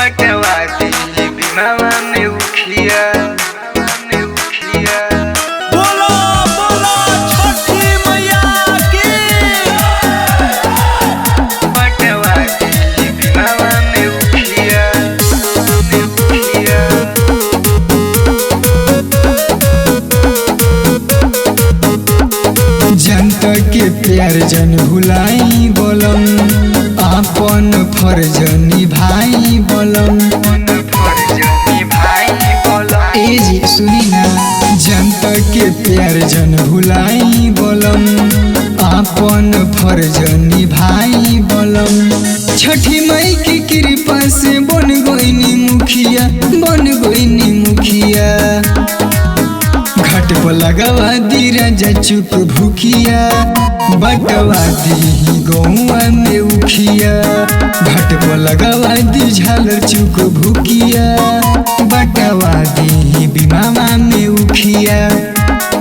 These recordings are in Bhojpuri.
बटवा दी बिमावा में उखिया बोलो बोलो छठी मैया की। बटवा दी बिमावा में उखिया जनता के प्यार जन भुलाई बोलम, आपन फर्ज निभाई बोलम। ए जी सुनी ना, जनता के प्यार जन भुलाई बोलम, आपन फर्ज निभाई बोलम। छठी माई की कृपा से बन गईनी मुखिया, बन गईनी मुखिया। घाट पर लगवा दी राजा चुप भूखिया, बटवा दी गौआ में उखिया। घाट पर लगवा दी झालर चुक भूखिया, बटवा दी बिमावा में उखिया।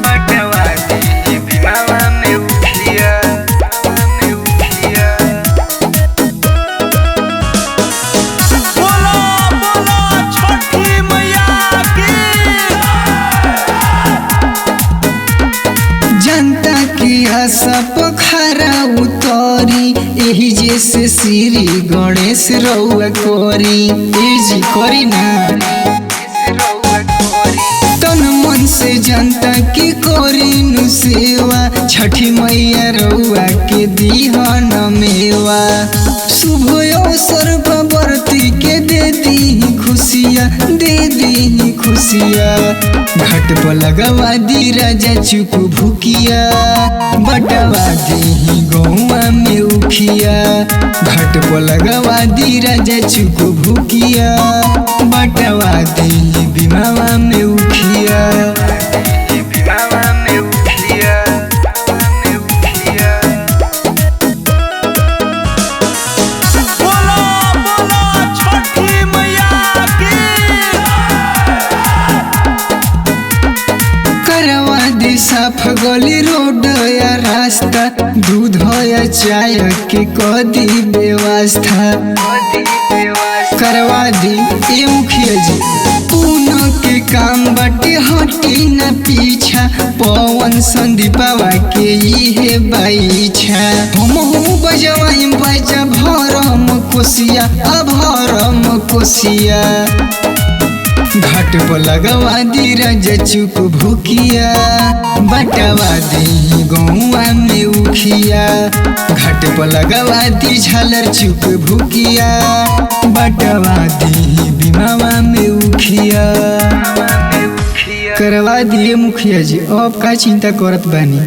बटवा दी बिमावा में उखिया बोलो बोलो छठी मैया की। जनता की आशा पोखरा उतरी, एही जैसे श्री गणेश रउआ करी। ए जी करी ना, तन मन से जनता की करी नु सेवा। छठी मैया रउआ के दीहन मेवा, शुभ अवसर पर बरती के दे दी खुशिया, दे दी खुशिया। घाट पर लगवा दी राजा चुप भूखिया, बटवा दी गौआ में उखिया। घाट पर लगवा दी राजा चुप भूखिया, बटवा दी बिमावा में उखिया। बिमावा में उखिया बोलो बोलो छठी मैया की। करवा दी साफ गली रोड या रास्ता, दूध या चाय के कदी व्यवस्था। करवा दी ए मुखिया जी, पूना के काम बाटे हटी न पीछा। पवन संदीपवा के इहे बाइछा, हमहू बजवाई बजा भरम कोसिया, अभरम कोसिया। घाट पर लगवा दी राजा चुप भूखिया, बटवा दी गौआ में उखिया। घाट पर लगवा दी झालर चुप भूखिया, बटवा दी बिमावा में उखिया। करवा दिए मुखिया जी, अब का चिंता करत बानी।